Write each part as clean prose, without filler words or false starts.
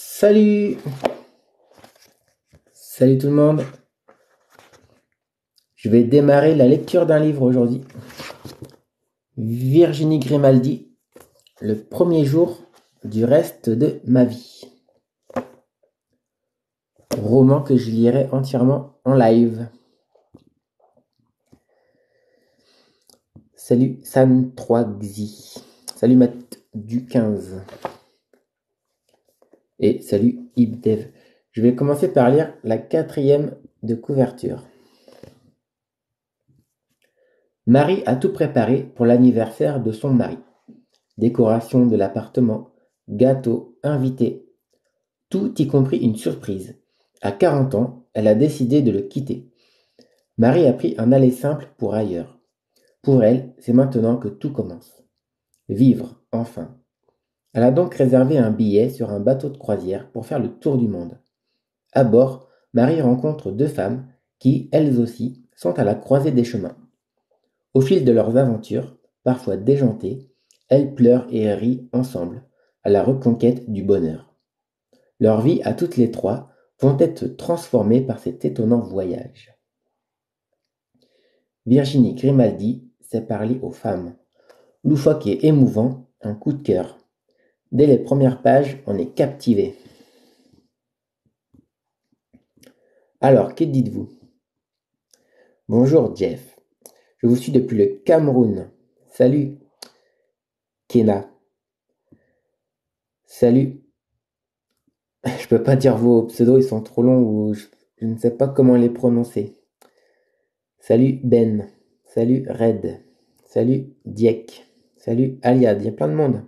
Salut! Salut tout le monde! Je vais démarrer la lecture d'un livre aujourd'hui. Virginie Grimaldi, Le premier jour du reste de ma vie. Roman que je lirai entièrement en live. Salut San3xi. Salut Matt du 15. Et salut Ibdev. Je vais commencer par lire la 4e de couverture. Marie a tout préparé pour l'anniversaire de son mari. Décoration de l'appartement, gâteau, invités, tout y compris une surprise. À 40 ans, elle a décidé de le quitter. Marie a pris un aller simple pour ailleurs. Pour elle, c'est maintenant que tout commence. Vivre, enfin. Elle a donc réservé un billet sur un bateau de croisière pour faire le tour du monde. À bord, Marie rencontre 2 femmes qui, elles aussi, sont à la croisée des chemins. Au fil de leurs aventures, parfois déjantées, elles pleurent et rient ensemble, à la reconquête du bonheur. Leurs vies à toutes les 3 vont être transformées par cet étonnant voyage. Virginie Grimaldi sait parler aux femmes. Loufoque et émouvant, un coup de cœur. Dès les premières pages, on est captivé. Alors, que dites-vous? Bonjour Jeff. Je vous suis depuis le Cameroun. Salut Kena. Salut. Je peux pas dire vos pseudos, ils sont trop longs ou je ne sais pas comment les prononcer. Salut Ben. Salut Red. Salut Dieck. Salut Aliad, il y a plein de monde.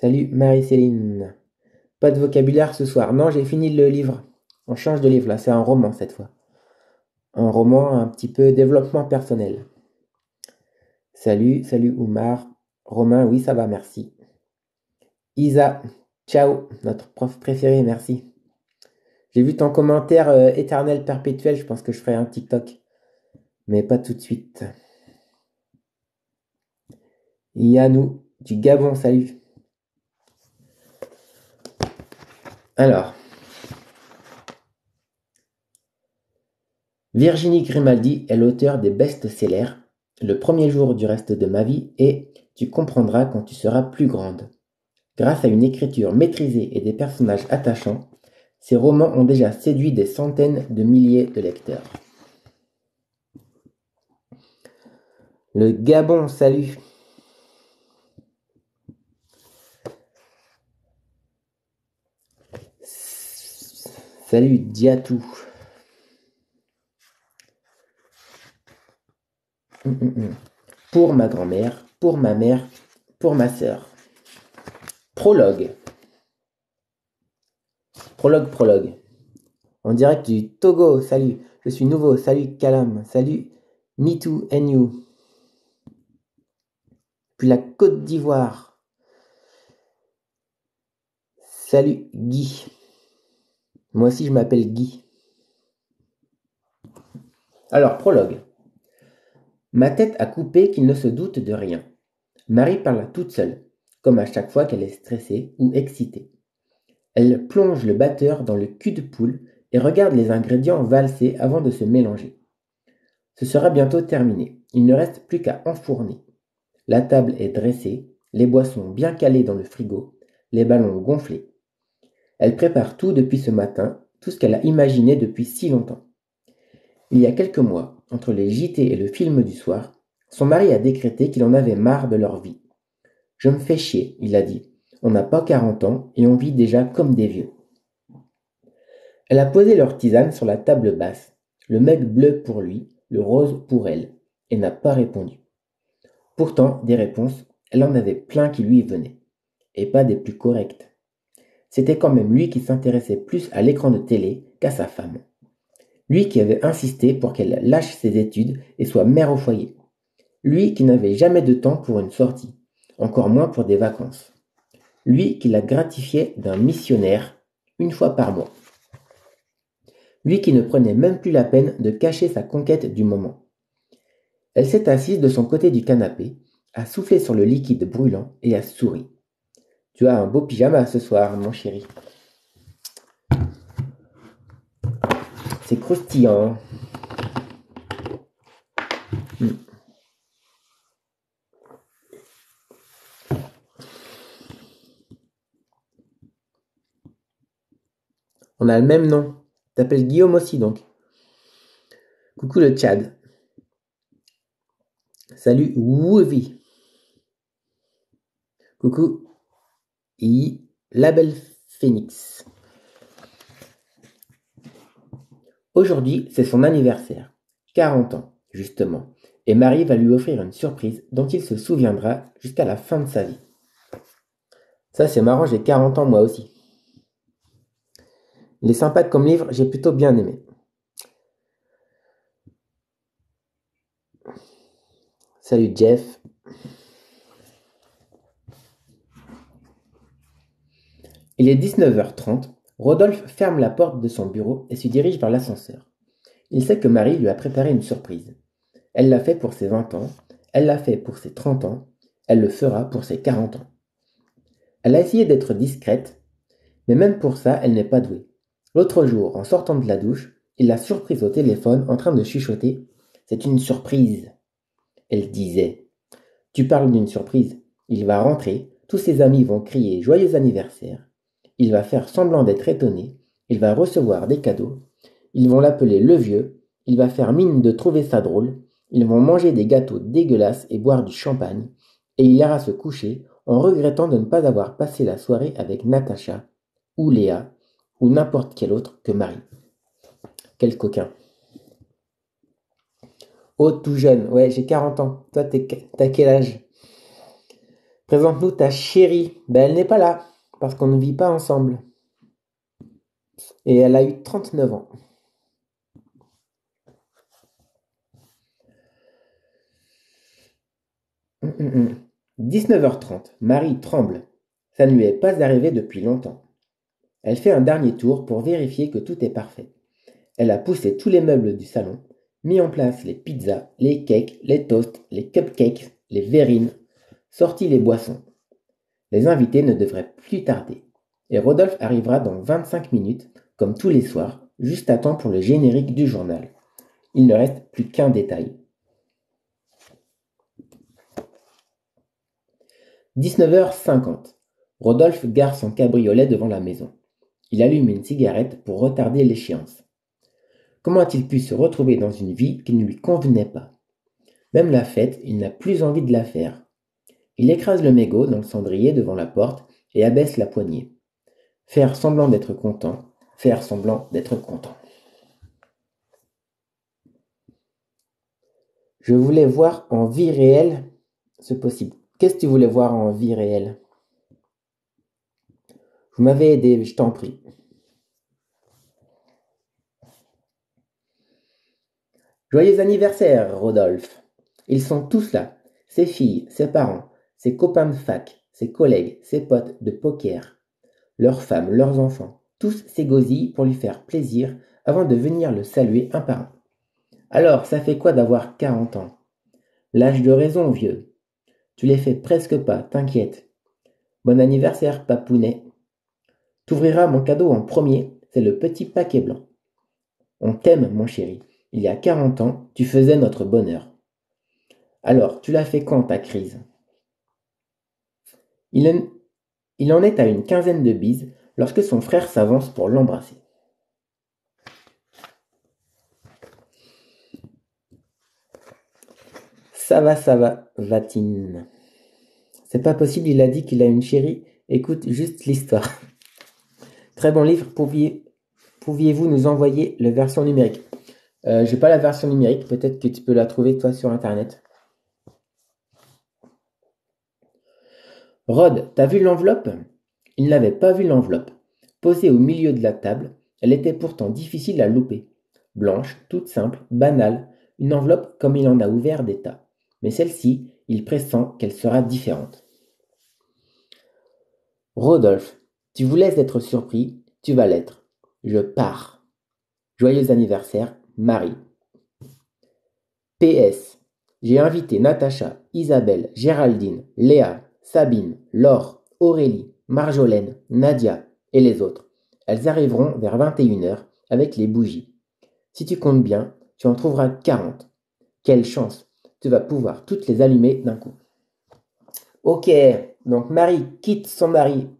Salut Marie-Céline. Pas de vocabulaire ce soir. Non, j'ai fini le livre. On change de livre là, c'est un roman cette fois. Un roman un petit peu développement personnel. Salut Oumar. Romain, oui ça va, merci. Isa, ciao, notre prof préféré, merci. J'ai vu ton commentaire éternel perpétuel, je pense que je ferai un TikTok. Mais pas tout de suite. Yanou, du Gabon, salut. Alors, Virginie Grimaldi est l'auteure des best-sellers Le premier jour du reste de ma vie et Tu comprendras quand tu seras plus grande. Grâce à une écriture maîtrisée et des personnages attachants, ces romans ont déjà séduit des centaines de milliers de lecteurs. Le Gabon, salut. Salut Diatou. Pour ma grand-mère, pour ma mère, pour ma sœur. Prologue. Prologue. En direct du Togo, salut. Je suis nouveau, salut Kalam, salut MeToo and You. Puis la Côte d'Ivoire. Salut Guy. Moi aussi je m'appelle Guy. Alors, prologue. Ma tête a coupé qu'il ne se doute de rien. Marie parle toute seule, comme à chaque fois qu'elle est stressée ou excitée. Elle plonge le batteur dans le cul de poule et regarde les ingrédients valser avant de se mélanger. Ce sera bientôt terminé, il ne reste plus qu'à enfourner. La table est dressée, les boissons bien calées dans le frigo, les ballons gonflés. Elle prépare tout depuis ce matin, tout ce qu'elle a imaginé depuis si longtemps. Il y a quelques mois, entre les JT et le film du soir, son mari a décrété qu'il en avait marre de leur vie. « Je me fais chier », il a dit. « On n'a pas 40 ans et on vit déjà comme des vieux. » Elle a posé leur tisane sur la table basse, le mug bleu pour lui, le rose pour elle, et n'a pas répondu. Pourtant, des réponses, elle en avait plein qui lui venaient, et pas des plus correctes. C'était quand même lui qui s'intéressait plus à l'écran de télé qu'à sa femme. Lui qui avait insisté pour qu'elle lâche ses études et soit mère au foyer. Lui qui n'avait jamais de temps pour une sortie, encore moins pour des vacances. Lui qui la gratifiait d'un missionnaire, une fois par mois. Lui qui ne prenait même plus la peine de cacher sa conquête du moment. Elle s'est assise de son côté du canapé, a soufflé sur le liquide brûlant et a souri. « Tu as un beau pyjama ce soir, mon chéri. » croustillant. On a le même nom. T'appelles Guillaume aussi donc. Coucou le Tchad. Salut Wouvi. Coucou la belle Phoenix. Aujourd'hui, c'est son anniversaire. 40 ans, justement. Et Marie va lui offrir une surprise dont il se souviendra jusqu'à la fin de sa vie. Ça, c'est marrant, j'ai 40 ans moi aussi. Il est sympa comme livre, j'ai plutôt bien aimé. Salut Jeff. Il est 19h30. Rodolphe ferme la porte de son bureau et se dirige vers l'ascenseur. Il sait que Marie lui a préparé une surprise. Elle l'a fait pour ses 20 ans, elle l'a fait pour ses 30 ans, elle le fera pour ses 40 ans. Elle a essayé d'être discrète, mais même pour ça, elle n'est pas douée. L'autre jour, en sortant de la douche, il l'a surprise au téléphone en train de chuchoter « C'est une surprise !» Elle disait « Tu parles d'une surprise. Il va rentrer, tous ses amis vont crier « Joyeux anniversaire !» Il va faire semblant d'être étonné, il va recevoir des cadeaux, ils vont l'appeler le vieux, il va faire mine de trouver ça drôle, ils vont manger des gâteaux dégueulasses et boire du champagne, et il ira se coucher en regrettant de ne pas avoir passé la soirée avec Natacha, ou Léa, ou n'importe quel autre que Marie. Quel coquin. Oh, tout jeune, ouais, j'ai 40 ans. Toi, t'as quel âge? Présente-nous ta chérie. Ben, elle n'est pas là, parce qu'on ne vit pas ensemble. Et elle a eu 39 ans. Hum, hum, hum. 19h30, Marie tremble. Ça ne lui est pas arrivé depuis longtemps. Elle fait un dernier tour pour vérifier que tout est parfait. Elle a poussé tous les meubles du salon, mis en place les pizzas, les cakes, les toasts, les cupcakes, les verrines, sorti les boissons. Les invités ne devraient plus tarder. Et Rodolphe arrivera dans 25 minutes, comme tous les soirs, juste à temps pour le générique du journal. Il ne reste plus qu'un détail. 19h50. Rodolphe gare son cabriolet devant la maison. Il allume une cigarette pour retarder l'échéance. Comment a-t-il pu se retrouver dans une vie qui ne lui convenait pas? Même la fête, il n'a plus envie de la faire. Il écrase le mégot dans le cendrier devant la porte et abaisse la poignée. Faire semblant d'être content, faire semblant d'être content. Je voulais voir en vie réelle ce possible. Qu'est-ce que tu voulais voir en vie réelle? Vous m'avez aidé, je t'en prie. Joyeux anniversaire, Rodolphe. Ils sont tous là. Ses filles, ses parents, ses copains de fac, ses collègues, ses potes de poker, leurs femmes, leurs enfants, tous s'égosillent pour lui faire plaisir avant de venir le saluer un par un. Alors, ça fait quoi d'avoir 40 ans? L'âge de raison, vieux. Tu les fais presque pas, t'inquiète. Bon anniversaire, papounet. T'ouvriras mon cadeau en premier, c'est le petit paquet blanc. On t'aime, mon chéri. Il y a 40 ans, tu faisais notre bonheur. Alors, tu l'as fait quand, ta crise? Il en est à une quinzaine de bises lorsque son frère s'avance pour l'embrasser. Ça va, Vatine. C'est pas possible, il a dit qu'il a une chérie. Écoute juste l'histoire. Très bon livre, pouviez-vous nous envoyer la version numérique? J'ai pas la version numérique, peut-être que tu peux la trouver toi sur internet. Rod, t'as vu l'enveloppe? Il n'avait pas vu l'enveloppe. Posée au milieu de la table, elle était pourtant difficile à louper. Blanche, toute simple, banale, une enveloppe comme il en a ouvert des tas. Mais celle-ci, il pressent qu'elle sera différente. Rodolphe, tu voulais être surpris, tu vas l'être. Je pars. Joyeux anniversaire, Marie. PS. J'ai invité Natacha, Isabelle, Géraldine, Léa, Sabine, Laure, Aurélie, Marjolaine, Nadia et les autres. Elles arriveront vers 21h avec les bougies. Si tu comptes bien, tu en trouveras 40. Quelle chance! Tu vas pouvoir toutes les allumer d'un coup. Ok, donc Marie quitte son mari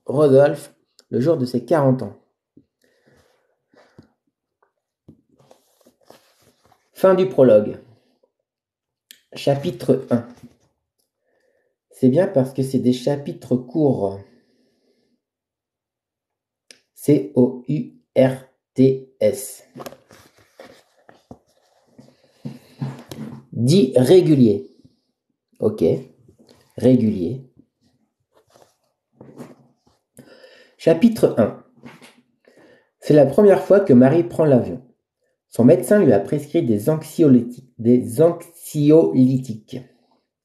Rodolphe le jour de ses 40 ans. Fin du prologue. Chapitre 1. C'est bien parce que c'est des chapitres courts. C-O-U-R-T-S. Dit régulier. Ok, régulier. Chapitre 1. C'est la première fois que Marie prend l'avion. Son médecin lui a prescrit des anxiolytiques.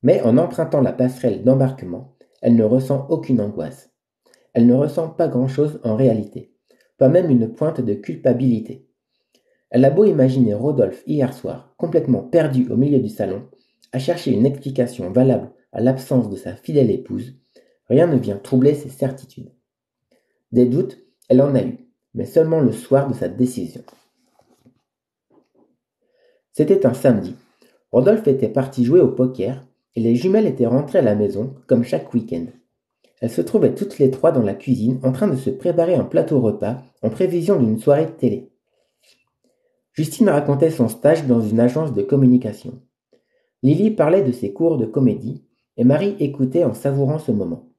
Mais en empruntant la passerelle d'embarquement, elle ne ressent aucune angoisse. Elle ne ressent pas grand-chose en réalité, pas même une pointe de culpabilité. Elle a beau imaginer Rodolphe hier soir, complètement perdu au milieu du salon, à chercher une explication valable à l'absence de sa fidèle épouse, rien ne vient troubler ses certitudes. Des doutes, elle en a eu, mais seulement le soir de sa décision. C'était un samedi. Rodolphe était parti jouer au poker et les jumelles étaient rentrées à la maison, comme chaque week-end. Elles se trouvaient toutes les trois dans la cuisine en train de se préparer un plateau repas en prévision d'une soirée de télé. Justine racontait son stage dans une agence de communication. Lily parlait de ses cours de comédie et Marie écoutait en savourant ce moment.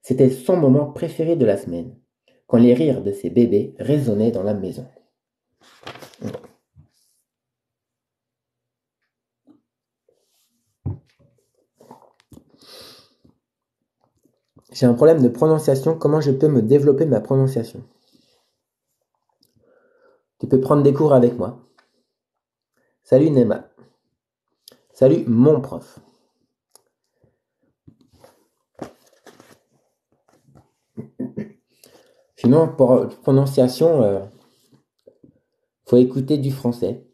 C'était son moment préféré de la semaine, quand les rires de ses bébés résonnaient dans la maison. J'ai un problème de prononciation, comment je peux me développer ma prononciation? Tu peux prendre des cours avec moi. Salut Nema. Salut mon prof. Sinon, pour prononciation, faut écouter du français.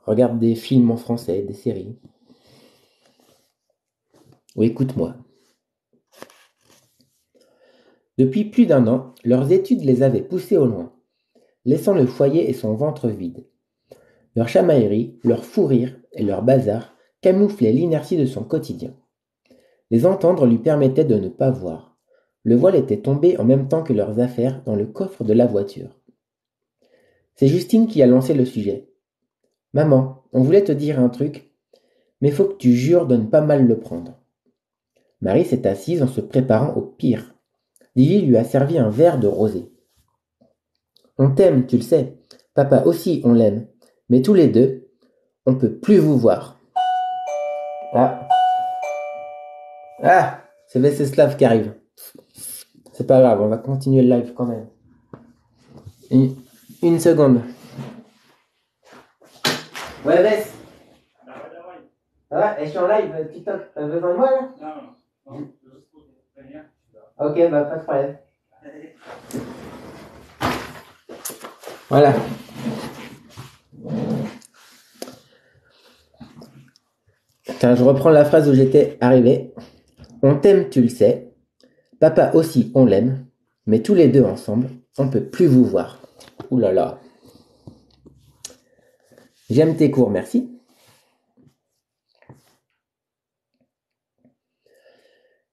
Regarde des films en français, des séries. Ou écoute-moi. Depuis plus d'un an, leurs études les avaient poussés au loin, laissant le foyer et son ventre vide. Leur chamaillerie, leur fou rire et leur bazar camouflaient l'inertie de son quotidien. Les entendre lui permettait de ne pas voir. Le voile était tombé en même temps que leurs affaires dans le coffre de la voiture. C'est Justine qui a lancé le sujet. « Maman, on voulait te dire un truc, mais faut que tu jures de ne pas mal le prendre. » Marie s'est assise en se préparant au pire. Lily lui a servi un verre de rosé. « On t'aime, tu le sais. Papa aussi, on l'aime. Mais tous les deux, on peut plus vous voir. » Ah, c'est Venceslas qui arrive. C'est pas grave, on va continuer le live quand même. Une seconde. Ouais, Vess. Ça va? Je suis en live, TikTok. T'as besoin de moi là? Non. Ok, bah pas de problème. Voilà. Tiens, je reprends la phrase où j'étais arrivé. On t'aime, tu le sais. Papa aussi, on l'aime. Mais tous les deux ensemble, on peut plus vous voir. Ouh là là. J'aime tes cours, merci.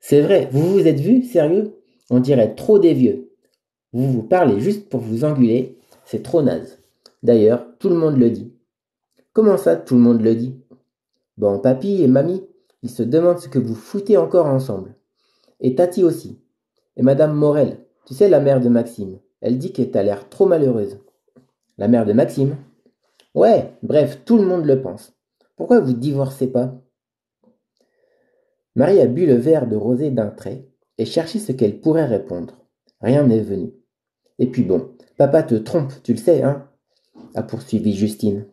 C'est vrai, vous vous êtes vus, sérieux? On dirait trop des vieux. Vous vous parlez juste pour vous engueuler, c'est trop naze. D'ailleurs, tout le monde le dit. Comment ça, tout le monde le dit? Bon, papy et mamie, ils se demandent ce que vous foutez encore ensemble. Et Tati aussi. Et Madame Morel, tu sais la mère de Maxime, elle dit que t'as l'air trop malheureuse. La mère de Maxime? Ouais, bref, tout le monde le pense. Pourquoi vous divorcez pas? Marie a bu le verre de rosé d'un trait et cherché ce qu'elle pourrait répondre. Rien n'est venu. Et puis bon, papa te trompe, tu le sais, hein? A poursuivi Justine.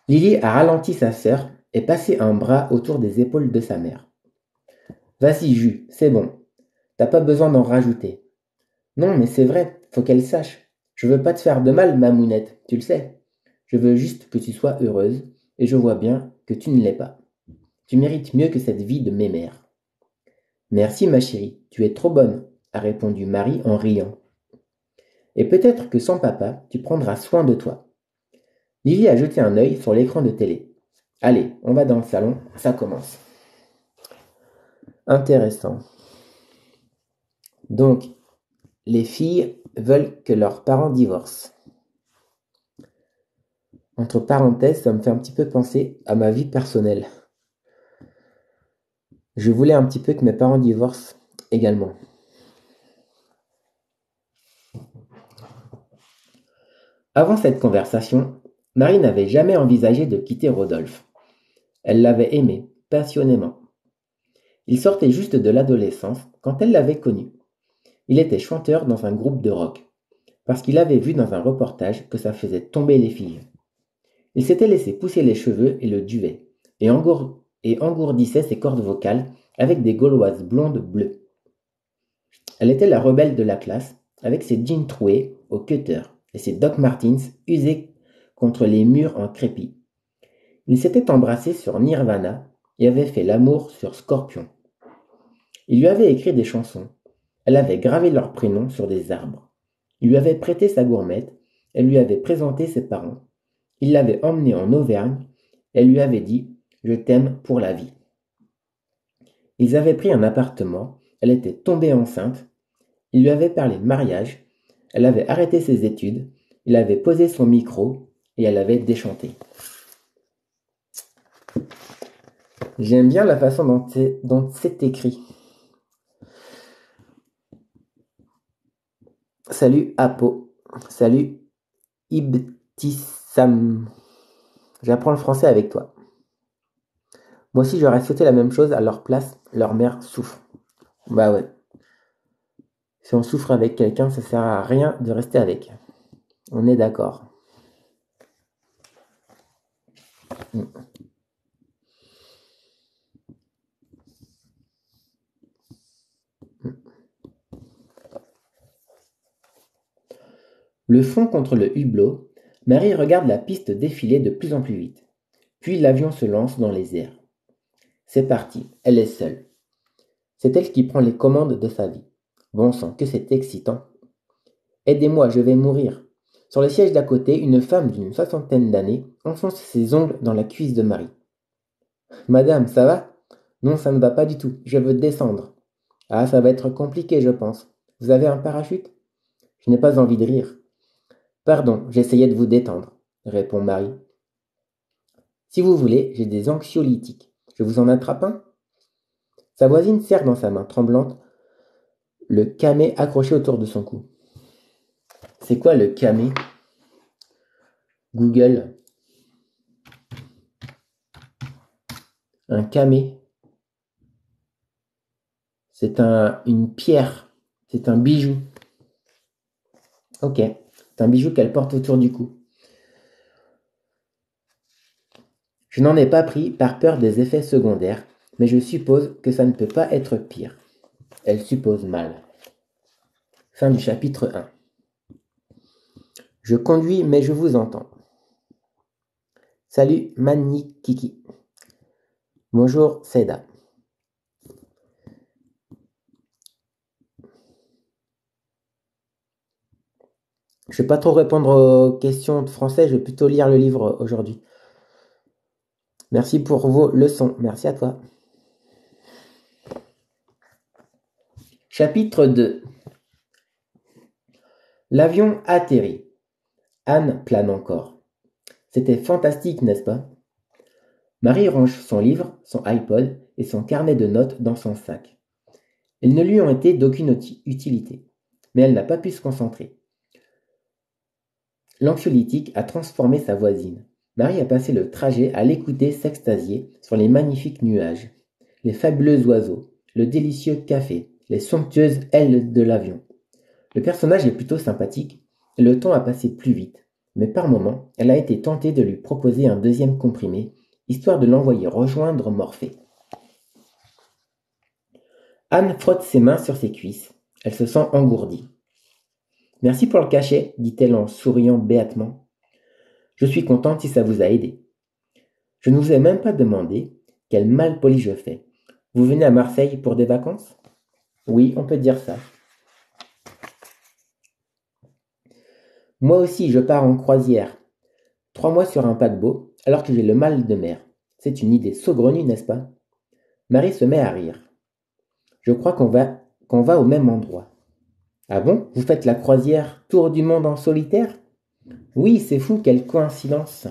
Lily a ralenti sa sœur et passé un bras autour des épaules de sa mère. Vas-y, Jus, c'est bon. T'as pas besoin d'en rajouter. Non, mais c'est vrai, faut qu'elle sache. Je veux pas te faire de mal, ma mounette, tu le sais. Je veux juste que tu sois heureuse, et je vois bien que tu ne l'es pas. Tu mérites mieux que cette vie de mémère. Merci, ma chérie, tu es trop bonne, a répondu Marie en riant. Et peut-être que sans papa, tu prendras soin de toi. Lily a jeté un œil sur l'écran de télé. Allez, on va dans le salon, ça commence. Intéressant. Donc, les filles veulent que leurs parents divorcent. Entre parenthèses, ça me fait un petit peu penser à ma vie personnelle. Je voulais un petit peu que mes parents divorcent également. Avant cette conversation, Marie n'avait jamais envisagé de quitter Rodolphe. Elle l'avait aimé, passionnément. Il sortait juste de l'adolescence quand elle l'avait connu. Il était chanteur dans un groupe de rock, parce qu'il avait vu dans un reportage que ça faisait tomber les filles. Il s'était laissé pousser les cheveux et le duvet, et engourdissait ses cordes vocales avec des gauloises blondes bleues. Elle était la rebelle de la classe, avec ses jeans troués au cutter et ses Doc Martens usés contre les murs en crépi. Ils s'étaient embrassés sur Nirvana et avaient fait l'amour sur Scorpion. Il lui avait écrit des chansons. Elle avait gravé leurs prénoms sur des arbres. Il lui avait prêté sa gourmette. Elle lui avait présenté ses parents. Il l'avait emmenée en Auvergne. Elle lui avait dit « Je t'aime pour la vie ». Ils avaient pris un appartement. Elle était tombée enceinte. Il lui avait parlé mariage. Elle avait arrêté ses études. Il avait posé son micro et elle avait déchanté. J'aime bien la façon dont c'est écrit. Salut Apo. Salut Ibtissam. J'apprends le français avec toi. Moi aussi j'aurais souhaité la même chose à leur place, leur mère souffre. Bah ouais. Si on souffre avec quelqu'un, ça sert à rien de rester avec. On est d'accord. Le front contre le hublot, Marie regarde la piste défiler de plus en plus vite. Puis l'avion se lance dans les airs. C'est parti, elle est seule. C'est elle qui prend les commandes de sa vie. Bon sang, que c'est excitant. Aidez-moi, je vais mourir. Sur le siège d'à côté, une femme d'une soixantaine d'années enfonce ses ongles dans la cuisse de Marie. Madame, ça va? Non, ça ne va pas du tout. Je veux descendre. Ah, ça va être compliqué, je pense. Vous avez un parachute? Je n'ai pas envie de rire. Pardon, j'essayais de vous détendre, répond Marie. Si vous voulez, j'ai des anxiolytiques. Je vous en attrape un? Sa voisine serre dans sa main tremblante le camé accroché autour de son cou. C'est quoi le camé? Google. Un camé. C'est une pierre. C'est un bijou. Ok. C'est un bijou qu'elle porte autour du cou. Je n'en ai pas pris par peur des effets secondaires, mais je suppose que ça ne peut pas être pire. Elle suppose mal. Fin du chapitre 1. Je conduis, mais je vous entends. Salut Mani Kiki. Bonjour Seda. Je ne vais pas trop répondre aux questions de français, je vais plutôt lire le livre aujourd'hui. Merci pour vos leçons. Merci à toi. Chapitre 2. L'avion atterrit. Anne plane encore. C'était fantastique, n'est-ce pas? Marie range son livre, son iPod et son carnet de notes dans son sac. Ils ne lui ont été d'aucune utilité, mais elle n'a pas pu se concentrer. L'anxiolytique a transformé sa voisine. Marie a passé le trajet à l'écouter s'extasier sur les magnifiques nuages, les fabuleux oiseaux, le délicieux café, les somptueuses ailes de l'avion. Le personnage est plutôt sympathique, et le temps a passé plus vite, mais par moments, elle a été tentée de lui proposer un deuxième comprimé, histoire de l'envoyer rejoindre Morphée. Anne frotte ses mains sur ses cuisses. Elle se sent engourdie. Merci pour le cachet, dit-elle en souriant béatement. Je suis contente si ça vous a aidé. Je ne vous ai même pas demandé quel malpoli je fais. Vous venez à Marseille pour des vacances? Oui, on peut dire ça. Moi aussi, je pars en croisière. 3 mois sur un paquebot, alors que j'ai le mal de mer. C'est une idée saugrenue, n'est-ce pas? Marie se met à rire. Je crois qu'on va au même endroit. Ah bon? Vous faites la croisière Tour du monde en solitaire? Oui, c'est fou, quelle coïncidence.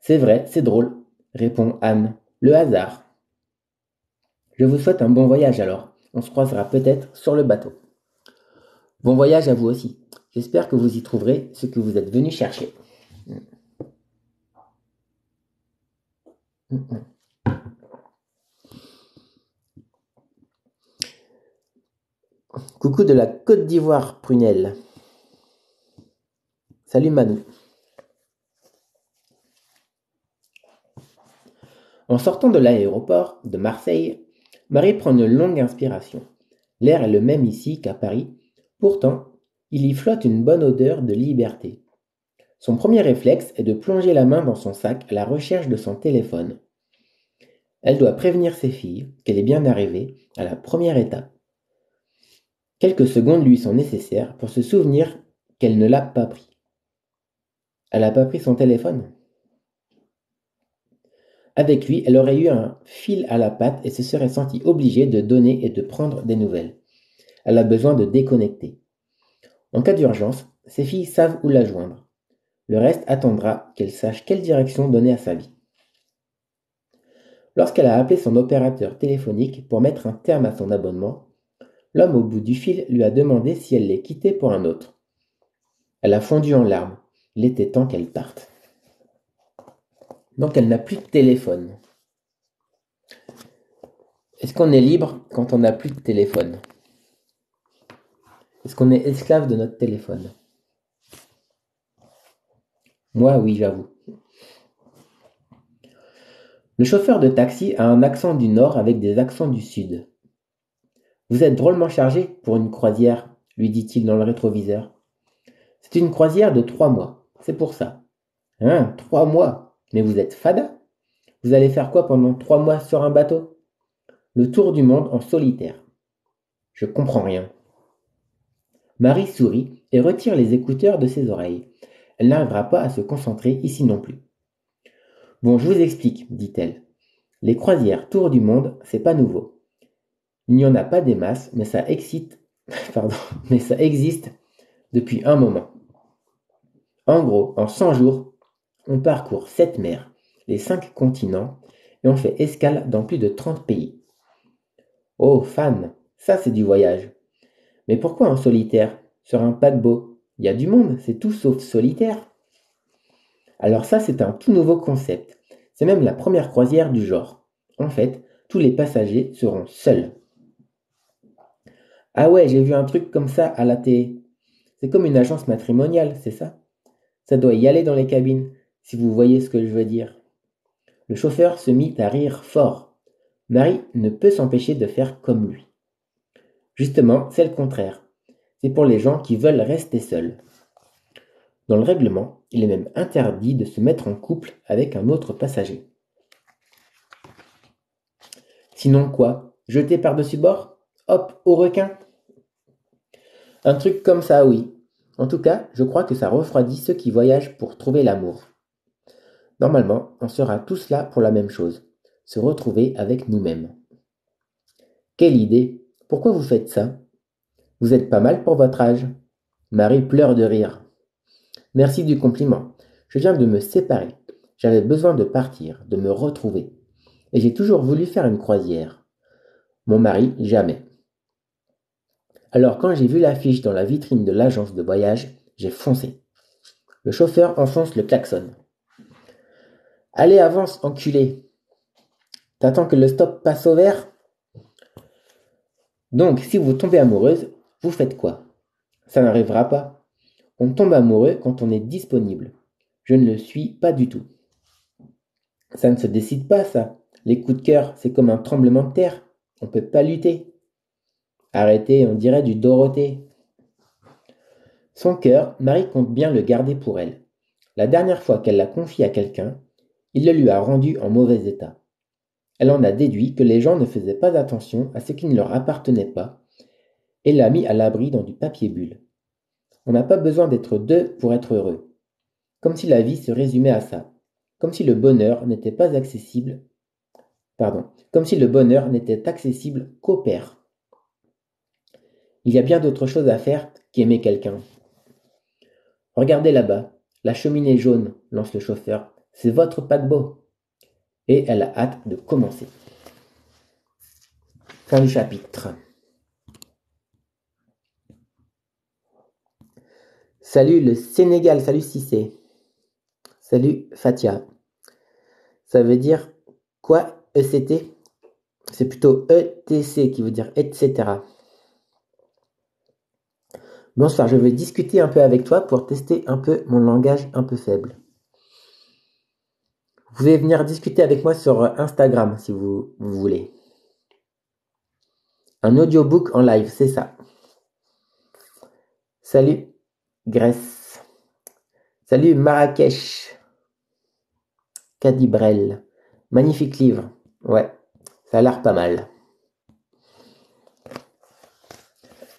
C'est vrai, c'est drôle, répond Anne. Le hasard. Je vous souhaite un bon voyage alors. On se croisera peut-être sur le bateau. Bon voyage à vous aussi. J'espère que vous y trouverez ce que vous êtes venu chercher. Coucou de la Côte d'Ivoire, Prunelle. Salut Manu. En sortant de l'aéroport de Marseille, Marie prend une longue inspiration. L'air est le même ici qu'à Paris, pourtant, il y flotte une bonne odeur de liberté. Son premier réflexe est de plonger la main dans son sac à la recherche de son téléphone. Elle doit prévenir ses filles qu'elle est bien arrivée à la première étape. Quelques secondes lui sont nécessaires pour se souvenir qu'elle ne l'a pas pris. Elle n'a pas pris son téléphone. Avec lui, elle aurait eu un fil à la patte et se serait sentie obligée de donner et de prendre des nouvelles. Elle a besoin de déconnecter. En cas d'urgence, ses filles savent où la joindre. Le reste attendra qu'elle sache quelle direction donner à sa vie. Lorsqu'elle a appelé son opérateur téléphonique pour mettre un terme à son abonnement, l'homme au bout du fil lui a demandé si elle les quittait pour un autre. Elle a fondu en larmes. Il était temps qu'elle parte. Donc elle n'a plus de téléphone. Est-ce qu'on est libre quand on n'a plus de téléphone? Est-ce qu'on est esclave de notre téléphone? Moi, oui, j'avoue. Le chauffeur de taxi a un accent du nord avec des accents du sud. Vous êtes drôlement chargé pour une croisière, lui dit-il dans le rétroviseur. C'est une croisière de 3 mois, c'est pour ça. Hein, 3 mois? Mais vous êtes fada? Vous allez faire quoi pendant 3 mois sur un bateau? Le tour du monde en solitaire. Je comprends rien. Marie sourit et retire les écouteurs de ses oreilles. Elle n'arrivera pas à se concentrer ici non plus. Bon, je vous explique, dit-elle. Les croisières tour du monde, c'est pas nouveau. Il n'y en a pas des masses, mais ça excite, pardon, mais ça existe depuis un moment. En gros, en 100 jours, on parcourt 7 mers, les 5 continents, et on fait escale dans plus de 30 pays. Oh, fan, ça c'est du voyage. Mais pourquoi en solitaire? Sur un paquebot, il y a du monde, c'est tout sauf solitaire. Alors ça, c'est un tout nouveau concept. C'est même la première croisière du genre. En fait, tous les passagers seront seuls. Ah ouais, j'ai vu un truc comme ça à la télé. C'est comme une agence matrimoniale, c'est ça? Ça doit y aller dans les cabines, si vous voyez ce que je veux dire. Le chauffeur se mit à rire fort. Marie ne peut s'empêcher de faire comme lui. Justement, c'est le contraire. C'est pour les gens qui veulent rester seuls. Dans le règlement, il est même interdit de se mettre en couple avec un autre passager. Sinon quoi? Jeter par-dessus bord? Hop, au requin? Un truc comme ça, oui. En tout cas, je crois que ça refroidit ceux qui voyagent pour trouver l'amour. Normalement, on sera tous là pour la même chose, se retrouver avec nous-mêmes. Quelle idée! Pourquoi vous faites ça? Vous êtes pas mal pour votre âge. Marie pleure de rire. Merci du compliment. Je viens de me séparer. J'avais besoin de partir, de me retrouver. Et j'ai toujours voulu faire une croisière. Mon mari, jamais. Alors quand j'ai vu l'affiche dans la vitrine de l'agence de voyage, j'ai foncé. Le chauffeur enfonce le klaxon. Allez, avance, enculé. T'attends que le stop passe au vert? Donc, si vous tombez amoureuse, vous faites quoi? Ça n'arrivera pas. On tombe amoureux quand on est disponible. Je ne le suis pas du tout. Ça ne se décide pas, ça. Les coups de cœur, c'est comme un tremblement de terre. On ne peut pas lutter. Arrêtez, on dirait du Dorothée. Son cœur, Marie compte bien le garder pour elle. La dernière fois qu'elle l'a confié à quelqu'un, il le lui a rendu en mauvais état. Elle en a déduit que les gens ne faisaient pas attention à ce qui ne leur appartenait pas et l'a mis à l'abri dans du papier bulle. On n'a pas besoin d'être deux pour être heureux. Comme si la vie se résumait à ça. Comme si le bonheur n'était pas accessible. Pardon. Comme si le bonheur n'était accessible qu'au père. Il y a bien d'autres choses à faire qu'aimer quelqu'un. Regardez là-bas, la cheminée jaune, lance le chauffeur. C'est votre paquebot. Et elle a hâte de commencer. Fin du chapitre. Salut le Sénégal, salut Cissé. Salut Fatia. Ça veut dire quoi ECT? C'est plutôt ETC qui veut dire etc. Bonsoir, je vais discuter un peu avec toi pour tester un peu mon langage un peu faible. Vous pouvez venir discuter avec moi sur Instagram si vous voulez. Un audiobook en live, c'est ça. Salut Grèce. Salut Marrakech. Cadibrel. Magnifique livre. Ouais, ça a l'air pas mal.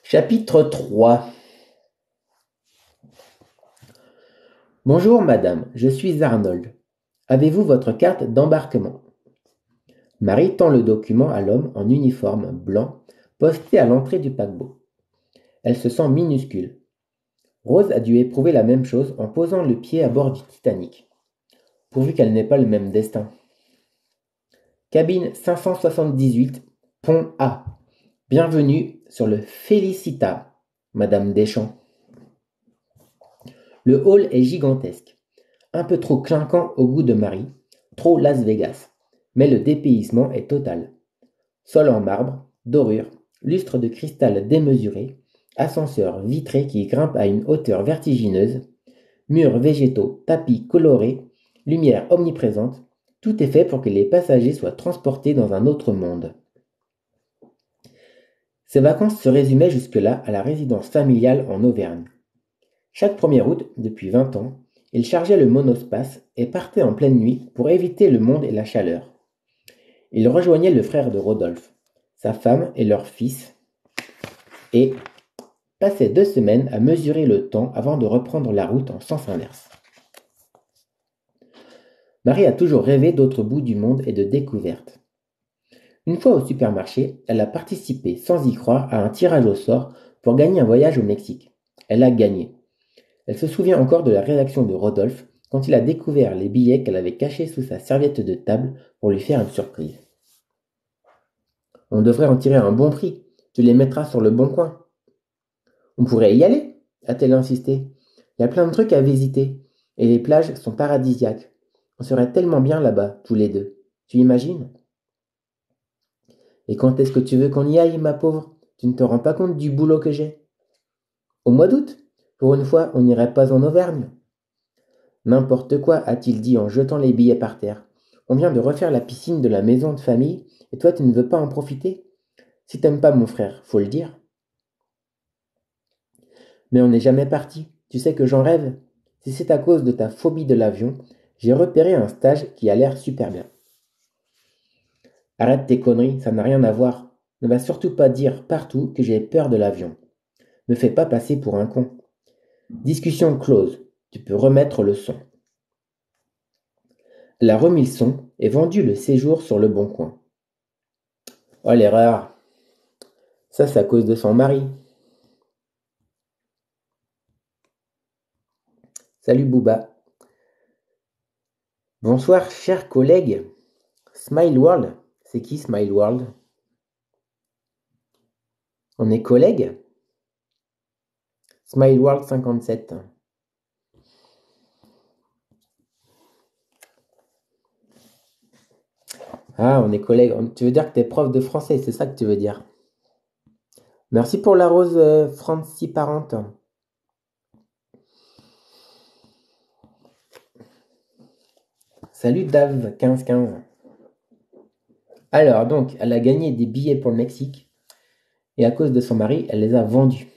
Chapitre 3. Bonjour madame, je suis Arnold. Avez-vous votre carte d'embarquement? Marie tend le document à l'homme en uniforme blanc, posté à l'entrée du paquebot. Elle se sent minuscule. Rose a dû éprouver la même chose en posant le pied à bord du Titanic. Pourvu qu'elle n'ait pas le même destin. Cabine 578, pont A. Bienvenue sur le Félicita, Madame Deschamps. Le hall est gigantesque. Un peu trop clinquant au goût de Marie, trop Las Vegas. Mais le dépaysement est total. Sol en marbre, dorure, lustre de cristal démesuré, ascenseur vitré qui grimpe à une hauteur vertigineuse, murs végétaux, tapis colorés, lumière omniprésente, tout est fait pour que les passagers soient transportés dans un autre monde. Ses vacances se résumaient jusque-là à la résidence familiale en Auvergne. Chaque 1er août, depuis 20 ans, il chargeait le monospace et partait en pleine nuit pour éviter le monde et la chaleur. Il rejoignait le frère de Rodolphe, sa femme et leur fils, et passait 2 semaines à mesurer le temps avant de reprendre la route en sens inverse. Marie a toujours rêvé d'autres bouts du monde et de découvertes. Une fois au supermarché, elle a participé, sans y croire, à un tirage au sort pour gagner un voyage au Mexique. Elle a gagné. Elle se souvient encore de la réaction de Rodolphe quand il a découvert les billets qu'elle avait cachés sous sa serviette de table pour lui faire une surprise. On devrait en tirer un bon prix. Tu les mettras sur le bon coin. On pourrait y aller, a-t-elle insisté. Il y a plein de trucs à visiter, et les plages sont paradisiaques. On serait tellement bien là-bas, tous les deux. Tu imagines? Et quand est-ce que tu veux qu'on y aille, ma pauvre? Tu ne te rends pas compte du boulot que j'ai? Au mois d'août? Pour une fois, on n'irait pas en Auvergne. N'importe quoi, a-t-il dit en jetant les billets par terre. On vient de refaire la piscine de la maison de famille, et toi tu ne veux pas en profiter? Si t'aimes pas mon frère, faut le dire. Mais on n'est jamais parti. Tu sais que j'en rêve. Si c'est à cause de ta phobie de l'avion, j'ai repéré un stage qui a l'air super bien. Arrête tes conneries, ça n'a rien à voir. Ne va surtout pas dire partout que j'ai peur de l'avion. Me fais pas passer pour un con. Discussion close. Tu peux remettre le son. Elle a remis le son et vendu le séjour sur le bon coin. Oh l'erreur. Ça c'est à cause de son mari. Salut Booba. Bonsoir chers collègues. Smile World. C'est qui Smile World? On est collègues? Smile World 57. Ah, on est collègues. Tu veux dire que t'es prof de français, c'est ça que tu veux dire? Merci pour la rose Francie Parente. Salut Dave 1515. Alors donc, elle a gagné des billets pour le Mexique et à cause de son mari, elle les a vendus.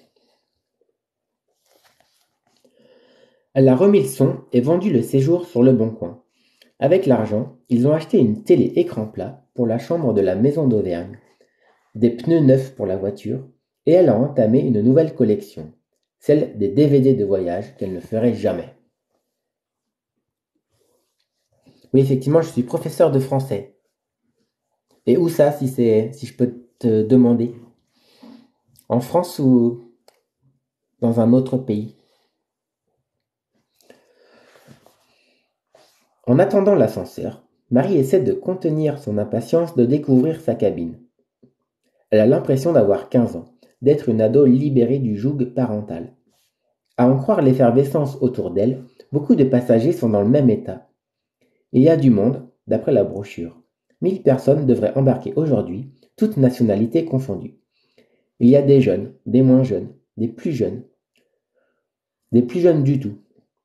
Elle a remis le son et vendu le séjour sur le bon coin. Avec l'argent, ils ont acheté une télé écran plat pour la chambre de la maison d'Auvergne, des pneus neufs pour la voiture et elle a entamé une nouvelle collection. celle des DVD de voyage qu'elle ne ferait jamais. Oui, effectivement, je suis professeur de français. Et où ça, si je peux te demander? En France ou dans un autre pays? En attendant l'ascenseur, Marie essaie de contenir son impatience de découvrir sa cabine. Elle a l'impression d'avoir 15 ans, d'être une ado libérée du joug parental. À en croire l'effervescence autour d'elle, beaucoup de passagers sont dans le même état. Il y a du monde, d'après la brochure. 1000 personnes devraient embarquer aujourd'hui, toutes nationalités confondues. Il y a des jeunes, des moins jeunes, des plus jeunes du tout,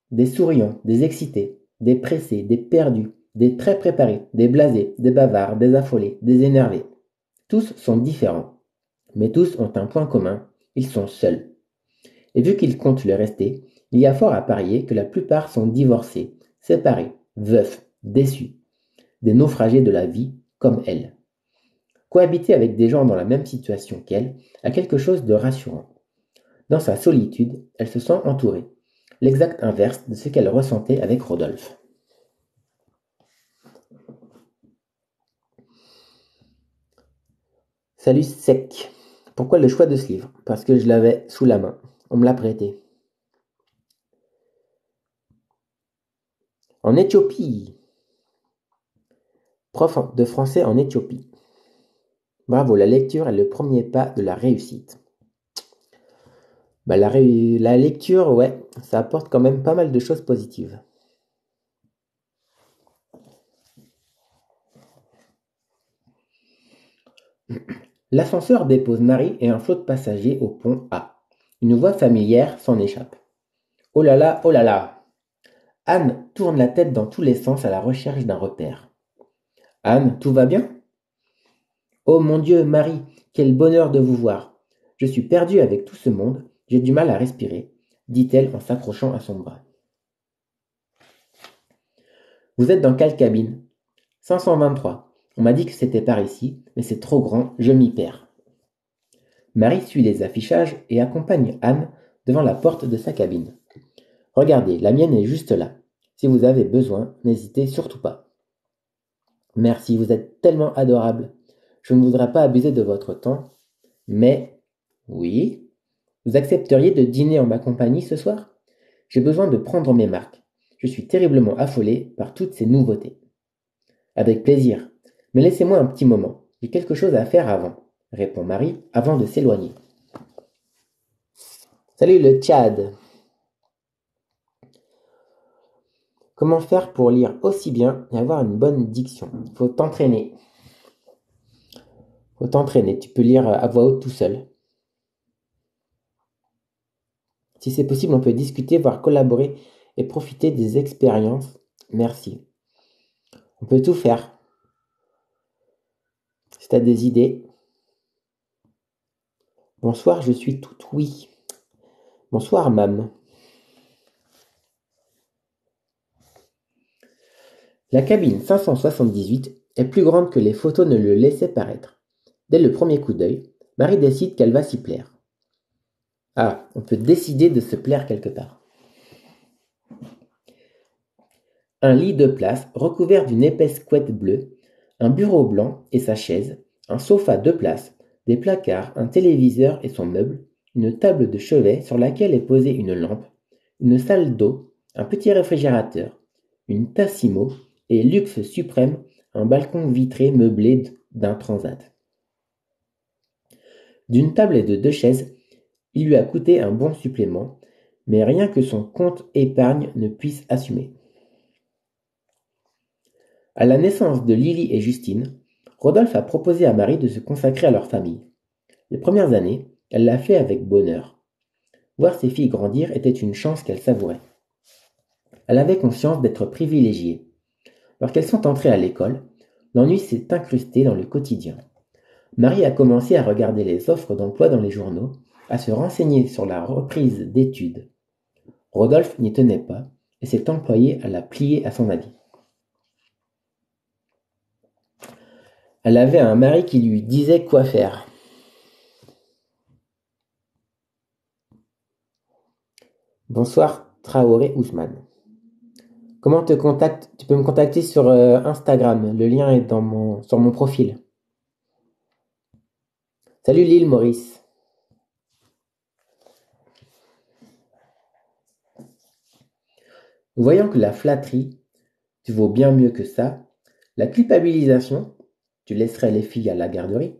des souriants, des excités, des pressés, des perdus, des très préparés, des blasés, des bavards, des affolés, des énervés. Tous sont différents, mais tous ont un point commun, ils sont seuls. Et vu qu'ils comptent le rester, il y a fort à parier que la plupart sont divorcés, séparés, veufs, déçus, des naufragés de la vie comme elle. Cohabiter avec des gens dans la même situation qu'elle a quelque chose de rassurant. Dans sa solitude, elle se sent entourée, l'exact inverse de ce qu'elle ressentait avec Rodolphe. Salut sec. Pourquoi le choix de ce livre? Parce que je l'avais sous la main. On me l'a prêté. En Éthiopie. Prof de français en Éthiopie. Bravo, la lecture est le premier pas de la réussite. La lecture, ouais, ça apporte quand même pas mal de choses positives. L'ascenseur dépose Marie et un flot de passagers au pont A. Une voix familière s'en échappe. Oh là là, oh là là! Anne tourne la tête dans tous les sens à la recherche d'un repère. Anne, tout va bien? Oh mon Dieu, Marie, quel bonheur de vous voir! Je suis perdue avec tout ce monde, j'ai du mal à respirer, dit-elle en s'accrochant à son bras. Vous êtes dans quelle cabine? 523. On m'a dit que c'était par ici, mais c'est trop grand, je m'y perds. Marie suit les affichages et accompagne Anne devant la porte de sa cabine. Regardez, la mienne est juste là. Si vous avez besoin, n'hésitez surtout pas. Merci, vous êtes tellement adorable. Je ne voudrais pas abuser de votre temps, mais... Oui? Vous accepteriez de dîner en ma compagnie ce soir? J'ai besoin de prendre mes marques. Je suis terriblement affolée par toutes ces nouveautés. Avec plaisir. Mais laissez-moi un petit moment. J'ai quelque chose à faire avant, répond Marie avant de s'éloigner. Salut le Tchad. Comment faire pour lire aussi bien et avoir une bonne diction? Faut t'entraîner. Faut t'entraîner. Tu peux lire à voix haute tout seul. Si c'est possible, on peut discuter, voire collaborer et profiter des expériences. Merci. On peut tout faire. Si tu as des idées. Bonsoir, je suis tout oui. Bonsoir, Mam. La cabine 578 est plus grande que les photos ne le laissaient paraître. Dès le premier coup d'œil, Marie décide qu'elle va s'y plaire. Ah, on peut décider de se plaire quelque part. Un lit de place recouvert d'une épaisse couette bleue, un bureau blanc et sa chaise, un sofa de place, des placards, un téléviseur et son meuble, une table de chevet sur laquelle est posée une lampe, une salle d'eau, un petit réfrigérateur, une Tassimo et luxe suprême, un balcon vitré meublé d'un transat. D'une table et de 2 chaises, il lui a coûté un bon supplément, mais rien que son compte épargne ne puisse assumer. À la naissance de Lily et Justine, Rodolphe a proposé à Marie de se consacrer à leur famille. Les premières années, elle l'a fait avec bonheur. Voir ses filles grandir était une chance qu'elle savourait. Elle avait conscience d'être privilégiée. Lorsqu'elles sont entrées à l'école, l'ennui s'est incrusté dans le quotidien. Marie a commencé à regarder les offres d'emploi dans les journaux, à se renseigner sur la reprise d'études. Rodolphe n'y tenait pas et s'est employé à la plier à son avis. Elle avait un mari qui lui disait quoi faire. Bonsoir, Traoré Ousmane. Comment te contacte? Tu peux me contacter sur Instagram. Le lien est sur mon profil. Salut Lille Maurice. Voyant que la flatterie, tu vaux bien mieux que ça, la culpabilisation, tu laisserais les filles à la garderie,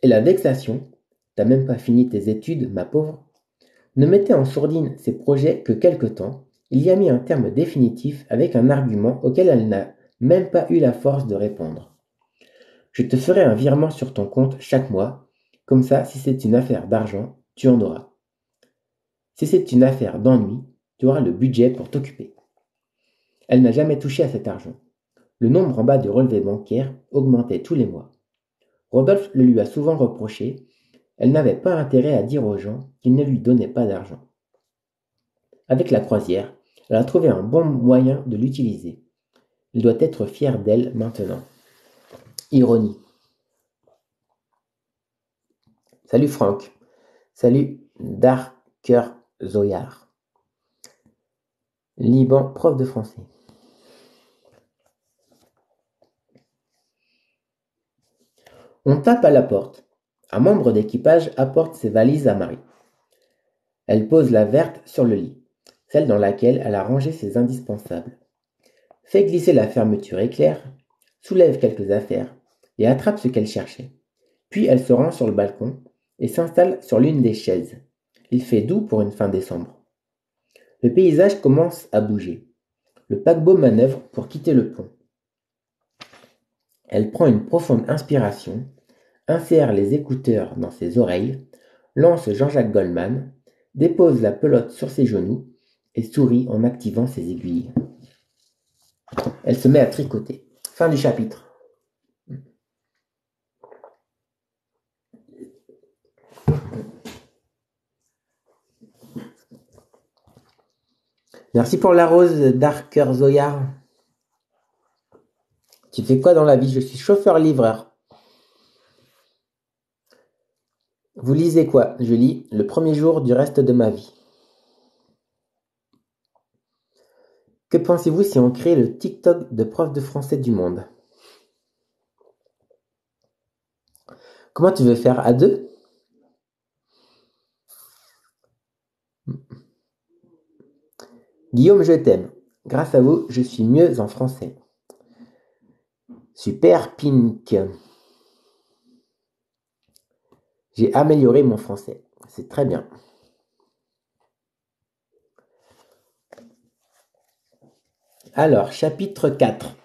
et la vexation, t'as même pas fini tes études, ma pauvre, ne mettait en sourdine ses projets que quelque temps, il y a mis un terme définitif avec un argument auquel elle n'a même pas eu la force de répondre. Je te ferai un virement sur ton compte chaque mois, comme ça, si c'est une affaire d'argent, tu en auras. Si c'est une affaire d'ennui, tu auras le budget pour t'occuper. Elle n'a jamais touché à cet argent. Le nombre en bas du relevé bancaire augmentait tous les mois. Rodolphe le lui a souvent reproché. Elle n'avait pas intérêt à dire aux gens qu'il ne lui donnait pas d'argent. Avec la croisière, elle a trouvé un bon moyen de l'utiliser. Il doit être fier d'elle maintenant. Ironie. Salut Franck. Salut Darker Zoyar. Liban, prof de français. On tape à la porte. Un membre d'équipage apporte ses valises à Marie. Elle pose la verte sur le lit, celle dans laquelle elle a rangé ses indispensables. Fait glisser la fermeture éclair, soulève quelques affaires et attrape ce qu'elle cherchait. Puis elle se rend sur le balcon et s'installe sur l'une des chaises. Il fait doux pour une fin décembre. Le paysage commence à bouger. Le paquebot manœuvre pour quitter le pont. Elle prend une profonde inspiration, insère les écouteurs dans ses oreilles, lance Jean-Jacques Goldman, dépose la pelote sur ses genoux et sourit en activant ses aiguilles. Elle se met à tricoter. Fin du chapitre. Merci pour la rose, Darker Zoya. Tu fais quoi dans la vie? Je suis chauffeur-livreur. Vous lisez quoi? Je lis Le premier jour du reste de ma vie. Que pensez-vous si on crée le TikTok de prof de français du monde? Comment tu veux faire à deux? Guillaume, je t'aime. Grâce à vous, je suis mieux en français. Super Pink. J'ai amélioré mon français. C'est très bien. Alors, chapitre 4.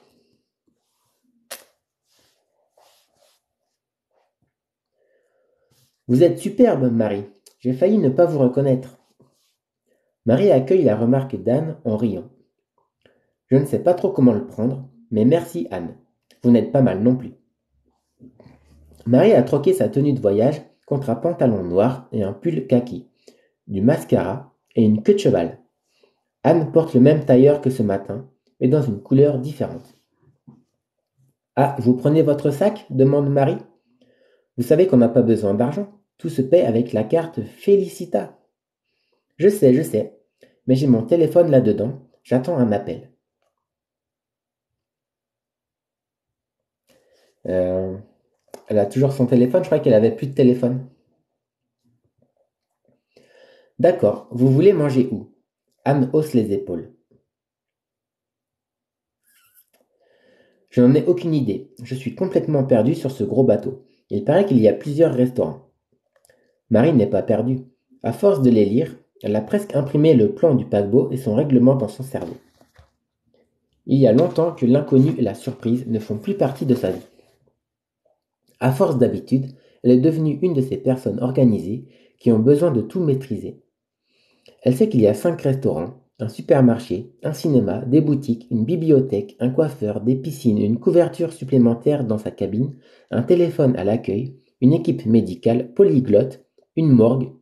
Vous êtes superbe, Marie. J'ai failli ne pas vous reconnaître. Marie accueille la remarque d'Anne en riant. Je ne sais pas trop comment le prendre, mais merci Anne. Vous n'êtes pas mal non plus. Marie a troqué sa tenue de voyage contre un pantalon noir et un pull kaki, du mascara et une queue de cheval. Anne porte le même tailleur que ce matin, mais dans une couleur différente. Ah, vous prenez votre sac? Demande Marie. Vous savez qu'on n'a pas besoin d'argent. Tout se paie avec la carte Félicita. Je sais, mais j'ai mon téléphone là-dedans. J'attends un appel. Elle a toujours son téléphone, je crois qu'elle avait plus de téléphone. D'accord, vous voulez manger où? Anne hausse les épaules. Je n'en ai aucune idée. Je suis complètement perdue sur ce gros bateau. Il paraît qu'il y a plusieurs restaurants. Marie n'est pas perdue. À force de les lire, elle a presque imprimé le plan du paquebot et son règlement dans son cerveau. Il y a longtemps que l'inconnu et la surprise ne font plus partie de sa vie. À force d'habitude, elle est devenue une de ces personnes organisées qui ont besoin de tout maîtriser. Elle sait qu'il y a 5 restaurants, un supermarché, un cinéma, des boutiques, une bibliothèque, un coiffeur, des piscines, une couverture supplémentaire dans sa cabine, un téléphone à l'accueil, une équipe médicale polyglotte, une morgue.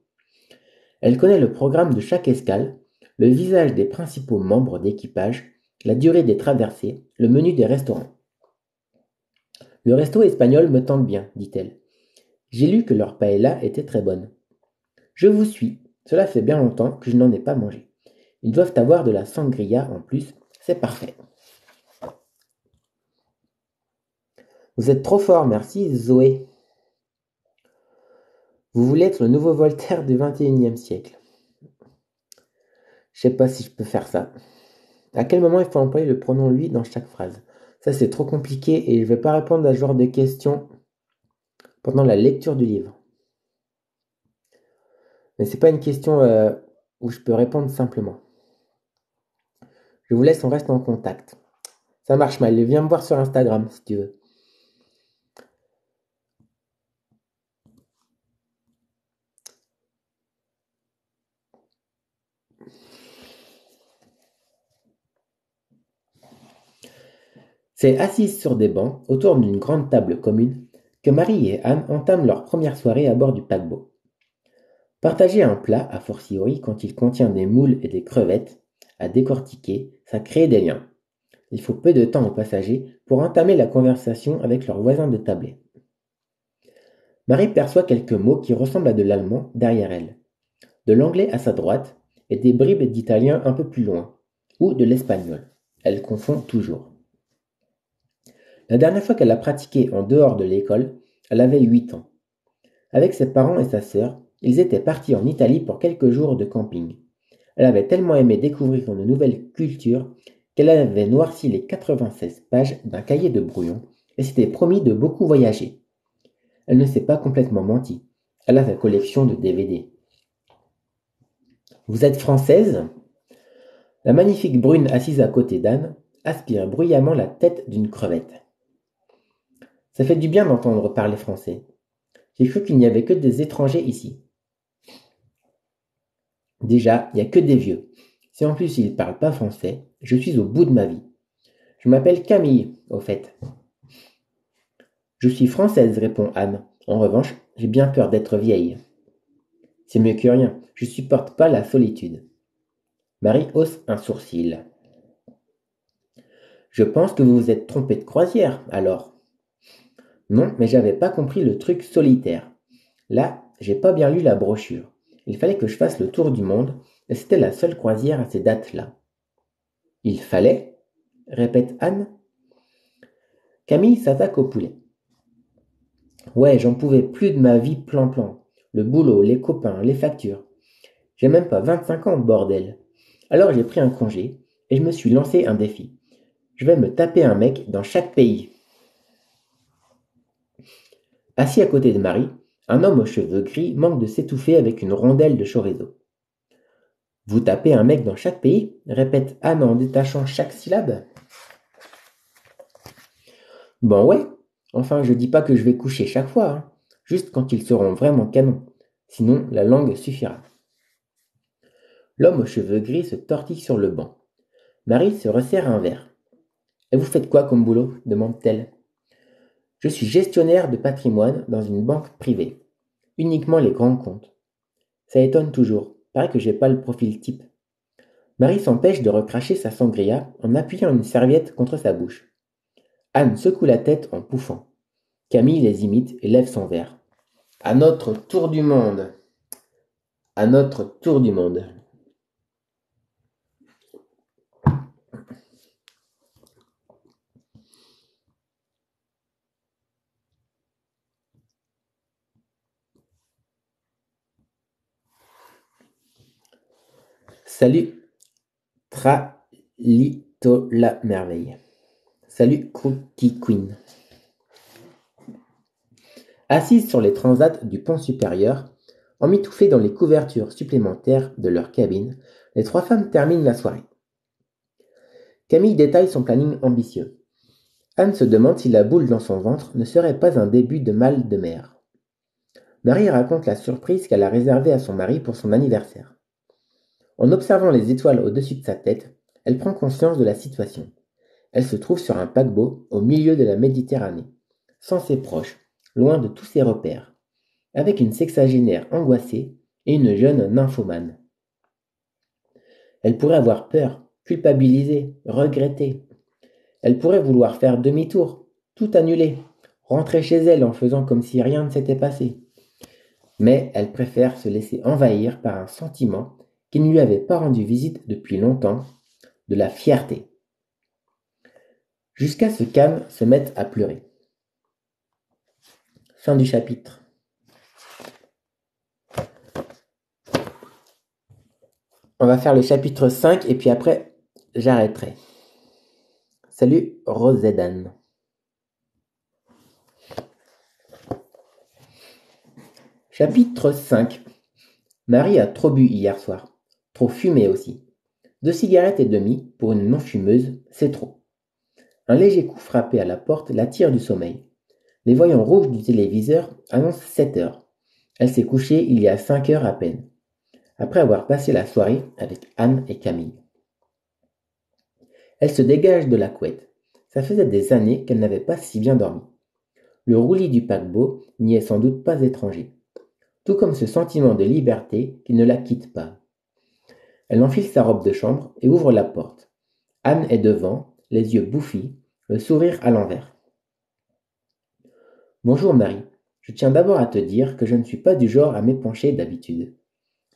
Elle connaît le programme de chaque escale, le visage des principaux membres d'équipage, la durée des traversées, le menu des restaurants. Le resto espagnol me tente bien, dit-elle. J'ai lu que leur paella était très bonne. Je vous suis. Cela fait bien longtemps que je n'en ai pas mangé. Ils doivent avoir de la sangria en plus, c'est parfait. Vous êtes trop fort, merci Zoé. Vous voulez être le nouveau Voltaire du XXIe siècle. Je sais pas si je peux faire ça. À quel moment il faut employer le pronom lui dans chaque phrase? Ça c'est trop compliqué et je vais pas répondre à ce genre de questions pendant la lecture du livre. Mais c'est pas une question où je peux répondre simplement. Je vous laisse, on reste en contact. Ça marche mal, viens me voir sur Instagram si tu veux. C'est assises sur des bancs, autour d'une grande table commune, que Marie et Anne entament leur première soirée à bord du paquebot. Partager un plat, a fortiori quand il contient des moules et des crevettes, à décortiquer, ça crée des liens. Il faut peu de temps aux passagers pour entamer la conversation avec leurs voisins de tablée. Marie perçoit quelques mots qui ressemblent à de l'allemand derrière elle, de l'anglais à sa droite et des bribes d'italien un peu plus loin, ou de l'espagnol. Elle confond toujours. La dernière fois qu'elle a pratiqué en dehors de l'école, elle avait 8 ans. Avec ses parents et sa sœur, ils étaient partis en Italie pour quelques jours de camping. Elle avait tellement aimé découvrir une nouvelle culture qu'elle avait noirci les 96 pages d'un cahier de brouillon et s'était promis de beaucoup voyager. Elle ne s'est pas complètement menti. Elle a sa collection de DVD. Vous êtes française? La magnifique brune assise à côté d'Anne aspire bruyamment la tête d'une crevette. Ça fait du bien d'entendre parler français. J'ai cru qu'il n'y avait que des étrangers ici. Déjà, il n'y a que des vieux. Si en plus ils ne parlent pas français, je suis au bout de ma vie. Je m'appelle Camille, au fait. Je suis française, répond Anne. En revanche, j'ai bien peur d'être vieille. C'est mieux que rien, je supporte pas la solitude. Marie hausse un sourcil. Je pense que vous vous êtes trompé de croisière, alors. Non, mais j'avais pas compris le truc solitaire. Là, j'ai pas bien lu la brochure. Il fallait que je fasse le tour du monde, et c'était la seule croisière à ces dates-là. Il fallait? Répète Anne. Camille s'attaque au poulet. Ouais, j'en pouvais plus de ma vie plan-plan. Le boulot, les copains, les factures. J'ai même pas 25 ans, bordel. Alors j'ai pris un congé, et je me suis lancé un défi. Je vais me taper un mec dans chaque pays. Assis à côté de Marie, un homme aux cheveux gris manque de s'étouffer avec une rondelle de chorizo. Vous tapez un mec dans chaque pays? Répète Anne en détachant chaque syllabe. Bon ouais, enfin je dis pas que je vais coucher chaque fois, hein. Juste quand ils seront vraiment canons. Sinon la langue suffira. L'homme aux cheveux gris se tortille sur le banc. Marie se resserre un verre. Et vous faites quoi comme boulot? Demande-t-elle. Je suis gestionnaire de patrimoine dans une banque privée. Uniquement les grands comptes. Ça étonne toujours. Paraît que j'ai pas le profil type. Marie s'empêche de recracher sa sangria en appuyant une serviette contre sa bouche. Anne secoue la tête en pouffant. Camille les imite et lève son verre. À notre tour du monde. À notre tour du monde. Salut Tralito la merveille. Salut Cookie Queen. Assises sur les transats du pont supérieur, emmitouflées dans les couvertures supplémentaires de leur cabine, les trois femmes terminent la soirée. Camille détaille son planning ambitieux. Anne se demande si la boule dans son ventre ne serait pas un début de mal de mer. Marie raconte la surprise qu'elle a réservée à son mari pour son anniversaire. En observant les étoiles au-dessus de sa tête, elle prend conscience de la situation. Elle se trouve sur un paquebot au milieu de la Méditerranée, sans ses proches, loin de tous ses repères, avec une sexagénaire angoissée et une jeune nymphomane. Elle pourrait avoir peur, culpabiliser, regretter. Elle pourrait vouloir faire demi-tour, tout annuler, rentrer chez elle en faisant comme si rien ne s'était passé. Mais elle préfère se laisser envahir par un sentiment qui ne lui avait pas rendu visite depuis longtemps, de la fierté, jusqu'à ce qu'Anne se mette à pleurer. Fin du chapitre. On va faire le chapitre 5 et puis après, j'arrêterai. Salut Rosedan. Chapitre 5. Marie a trop bu hier soir. Trop fumé aussi. 2 cigarettes et demie pour une non-fumeuse, c'est trop. Un léger coup frappé à la porte la tire du sommeil. Les voyants rouges du téléviseur annoncent 7 heures. Elle s'est couchée il y a 5 heures à peine, après avoir passé la soirée avec Anne et Camille. Elle se dégage de la couette. Ça faisait des années qu'elle n'avait pas si bien dormi. Le roulis du paquebot n'y est sans doute pas étranger, tout comme ce sentiment de liberté qui ne la quitte pas. Elle enfile sa robe de chambre et ouvre la porte. Anne est devant, les yeux bouffis, le sourire à l'envers. « Bonjour Marie, je tiens d'abord à te dire que je ne suis pas du genre à m'épancher d'habitude.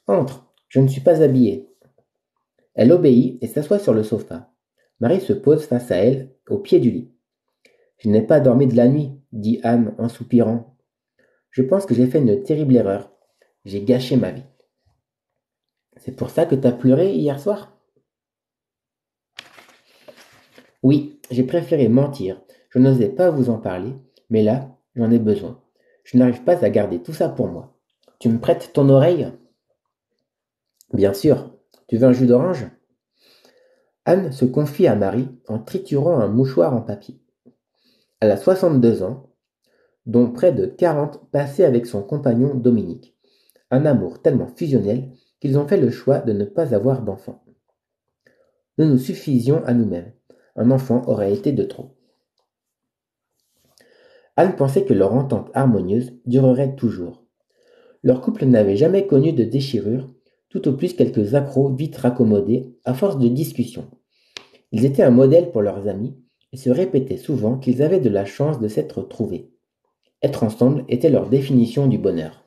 Entre, je ne suis pas habillée. » Elle obéit et s'assoit sur le sofa. Marie se pose face à elle, au pied du lit. « Je n'ai pas dormi de la nuit, dit Anne en soupirant. Je pense que j'ai fait une terrible erreur. J'ai gâché ma vie. C'est pour ça que t'as pleuré hier soir ? Oui, j'ai préféré mentir. Je n'osais pas vous en parler, mais là, j'en ai besoin. Je n'arrive pas à garder tout ça pour moi. Tu me prêtes ton oreille ? Bien sûr. Tu veux un jus d'orange ? Anne se confie à Marie en triturant un mouchoir en papier. Elle a 62 ans, dont près de 40 passés avec son compagnon Dominique. Un amour tellement fusionnel qu'ils ont fait le choix de ne pas avoir d'enfant. Nous nous suffisions à nous-mêmes. Un enfant aurait été de trop. Anne pensait que leur entente harmonieuse durerait toujours. Leur couple n'avait jamais connu de déchirure, tout au plus quelques accrocs vite raccommodés à force de discussions. Ils étaient un modèle pour leurs amis et se répétaient souvent qu'ils avaient de la chance de s'être trouvés. Être ensemble était leur définition du bonheur.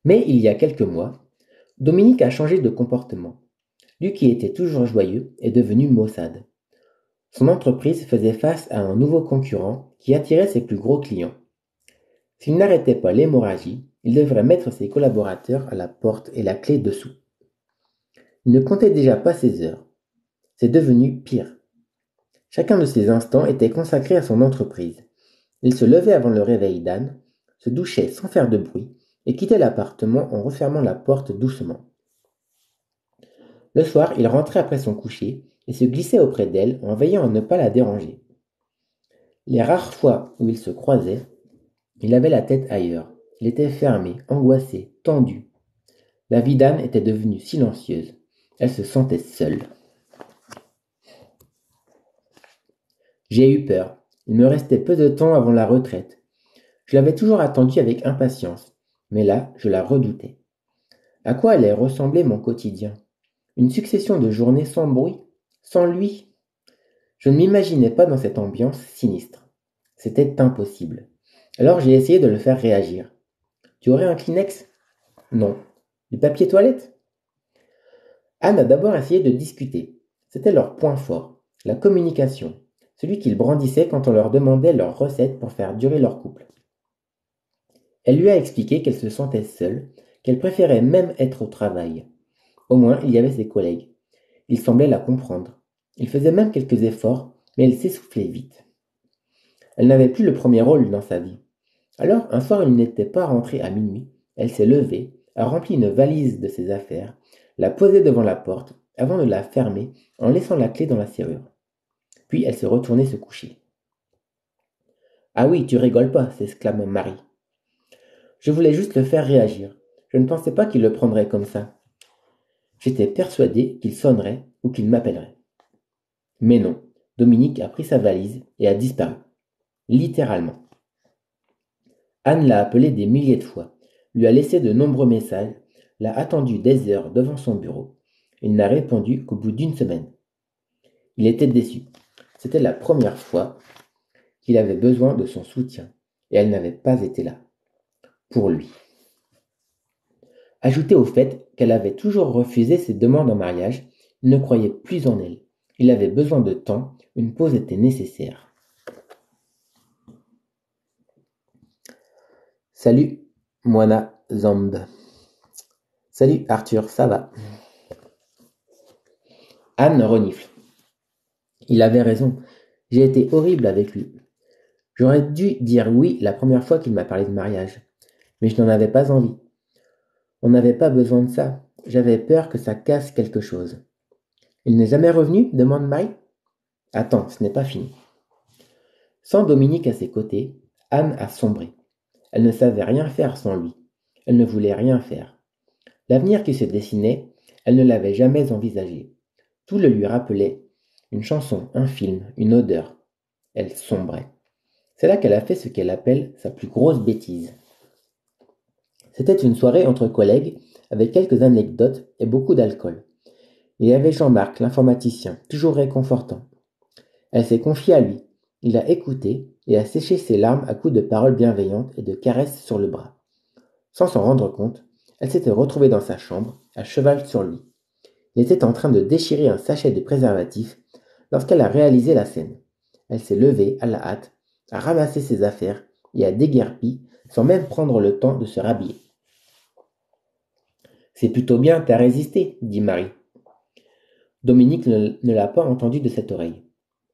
Mais il y a quelques mois, Dominique a changé de comportement. Lui qui était toujours joyeux est devenu maussade. Son entreprise faisait face à un nouveau concurrent qui attirait ses plus gros clients. S'il n'arrêtait pas l'hémorragie, il devrait mettre ses collaborateurs à la porte et la clé dessous. Il ne comptait déjà pas ses heures. C'est devenu pire. Chacun de ses instants était consacré à son entreprise. Il se levait avant le réveil d'Anne, se douchait sans faire de bruit et quittait l'appartement en refermant la porte doucement. Le soir, il rentrait après son coucher et se glissait auprès d'elle en veillant à ne pas la déranger. Les rares fois où ils se croisaient, il avait la tête ailleurs. Il était fermé, angoissé, tendu. La vie d'Anne était devenue silencieuse. Elle se sentait seule. J'ai eu peur. Il me restait peu de temps avant la retraite. Je l'avais toujours attendue avec impatience, mais là, je la redoutais. À quoi allait ressembler mon quotidien ? Une succession de journées sans bruit, sans lui. Je ne m'imaginais pas dans cette ambiance sinistre. C'était impossible. Alors j'ai essayé de le faire réagir. Tu aurais un Kleenex ? Non. Du papier toilette ? Anne a d'abord essayé de discuter. C'était leur point fort, la communication, celui qu'ils brandissaient quand on leur demandait leurs recettes pour faire durer leur couple. Elle lui a expliqué qu'elle se sentait seule, qu'elle préférait même être au travail. Au moins, il y avait ses collègues. Il semblait la comprendre. Il faisait même quelques efforts, mais elle s'essoufflait vite. Elle n'avait plus le premier rôle dans sa vie. Alors, un soir, il n'était pas rentré à minuit. Elle s'est levée, a rempli une valise de ses affaires, l'a posée devant la porte, avant de la fermer en laissant la clé dans la serrure. Puis elle s'est retournée se coucher. « Ah oui, tu rigoles pas » s'exclame Marie. « Je voulais juste le faire réagir. Je ne pensais pas qu'il le prendrait comme ça. J'étais persuadée qu'il sonnerait ou qu'il m'appellerait. » Mais non, Dominique a pris sa valise et a disparu. Littéralement. Anne l'a appelé des milliers de fois, lui a laissé de nombreux messages, l'a attendu des heures devant son bureau. Il n'a répondu qu'au bout d'une semaine. Il était déçu. C'était la première fois qu'il avait besoin de son soutien, et elle n'avait pas été là. pour lui. Ajouté au fait qu'elle avait toujours refusé ses demandes en mariage, il ne croyait plus en elle. Il avait besoin de temps, une pause était nécessaire. Salut, Moana Zamb. Salut Arthur, ça va? Anne renifle. Il avait raison, j'ai été horrible avec lui. J'aurais dû dire oui la première fois qu'il m'a parlé de mariage, mais je n'en avais pas envie. On n'avait pas besoin de ça, j'avais peur que ça casse quelque chose. Il n'est jamais revenu? Demande Marie. Attends, ce n'est pas fini. Sans Dominique à ses côtés, Anne a sombré. Elle ne savait rien faire sans lui. Elle ne voulait rien faire. L'avenir qui se dessinait, elle ne l'avait jamais envisagé. Tout le lui rappelait. Une chanson, un film, une odeur. Elle sombrait. C'est là qu'elle a fait ce qu'elle appelle sa plus grosse bêtise. C'était une soirée entre collègues, avec quelques anecdotes et beaucoup d'alcool. Il y avait Jean-Marc, l'informaticien, toujours réconfortant. Elle s'est confiée à lui. Il a écouté et a séché ses larmes à coups de paroles bienveillantes et de caresses sur le bras. Sans s'en rendre compte, elle s'était retrouvée dans sa chambre, à cheval sur lui. Il était en train de déchirer un sachet de préservatif lorsqu'elle a réalisé la scène. Elle s'est levée à la hâte, a ramassé ses affaires et a déguerpi sans même prendre le temps de se rhabiller. C'est plutôt bien, t'as résisté, dit Marie. Dominique ne l'a pas entendu de cette oreille.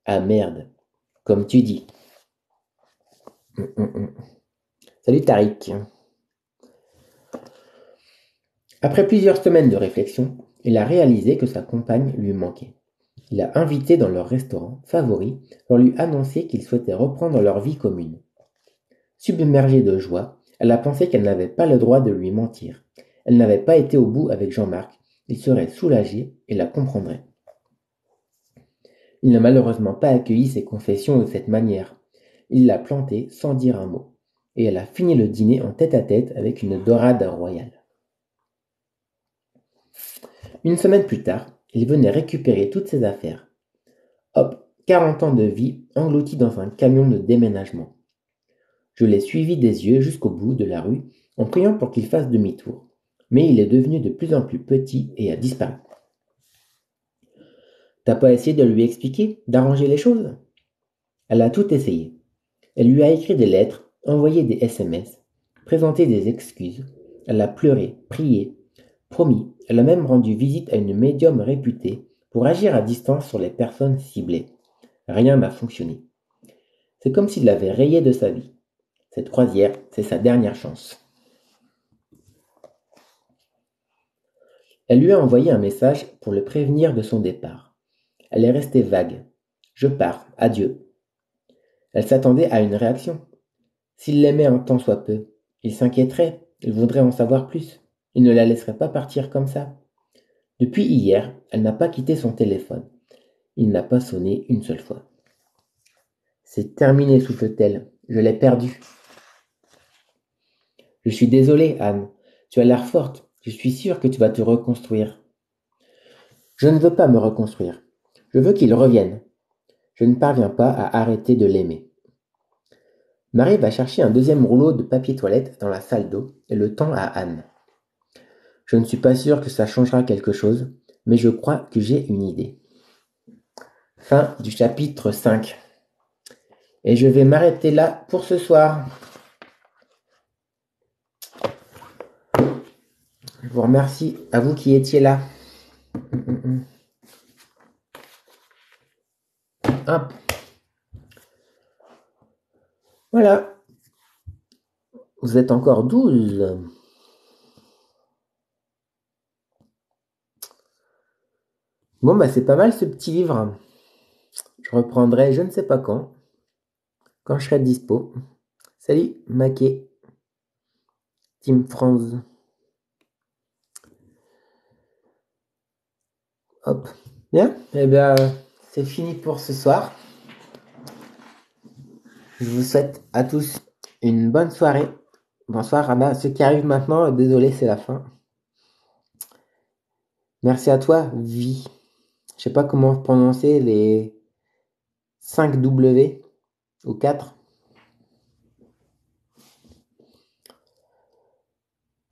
Ah merde, comme tu dis. Salut Tariq. Après plusieurs semaines de réflexion, il a réalisé que sa compagne lui manquait. Il l'a invitée dans leur restaurant favori pour lui annoncer qu'il souhaitait reprendre leur vie commune. Submergée de joie, elle a pensé qu'elle n'avait pas le droit de lui mentir. Elle n'avait pas été au bout avec Jean-Marc, il serait soulagé et la comprendrait. Il n'a malheureusement pas accueilli ses confessions de cette manière. Il l'a plantée sans dire un mot, et elle a fini le dîner en tête-à-tête avec une dorade royale. Une semaine plus tard, il venait récupérer toutes ses affaires. Hop, 40 ans de vie engloutis dans un camion de déménagement. Je l'ai suivi des yeux jusqu'au bout de la rue en priant pour qu'il fasse demi-tour, mais il est devenu de plus en plus petit et a disparu. T'as pas essayé de lui expliquer, d'arranger les choses? Elle a tout essayé. Elle lui a écrit des lettres, envoyé des SMS, présenté des excuses. Elle a pleuré, prié, promis. Elle a même rendu visite à une médium réputée pour agir à distance sur les personnes ciblées. Rien n'a fonctionné. C'est comme s'il l'avait rayé de sa vie. Cette croisière, c'est sa dernière chance. Elle lui a envoyé un message pour le prévenir de son départ. Elle est restée vague. Je pars, adieu. Elle s'attendait à une réaction. S'il l'aimait un tant soit peu, il s'inquiéterait, il voudrait en savoir plus. Il ne la laisserait pas partir comme ça. Depuis hier, elle n'a pas quitté son téléphone. Il n'a pas sonné une seule fois. C'est terminé, souffle-t-elle. Je l'ai perdu. Je suis désolée, Anne. Tu as l'air forte. Je suis sûre que tu vas te reconstruire. Je ne veux pas me reconstruire. Je veux qu'il revienne. Je ne parviens pas à arrêter de l'aimer. Marie va chercher un deuxième rouleau de papier toilette dans la salle d'eau et le tend à Anne. Je ne suis pas sûre que ça changera quelque chose, mais je crois que j'ai une idée. Fin du chapitre 5. Et je vais m'arrêter là pour ce soir. Je vous remercie à vous qui étiez là. Hop. Voilà. Vous êtes encore 12. Bon, bah c'est pas mal ce petit livre. Je reprendrai je ne sais pas quand je serai dispo. Salut, Maquet. Team France. Hop. Bien. Eh bien, c'est fini pour ce soir. Je vous souhaite à tous une bonne soirée. Bonsoir, Anna. Ceux qui arrivent maintenant, désolé, c'est la fin. Merci à toi, Vi. Je sais pas comment prononcer les 5 W ou 4.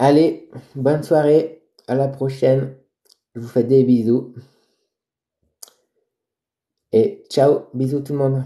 Allez, bonne soirée, à la prochaine. Je vous fais des bisous. Et ciao, bisous tout le monde.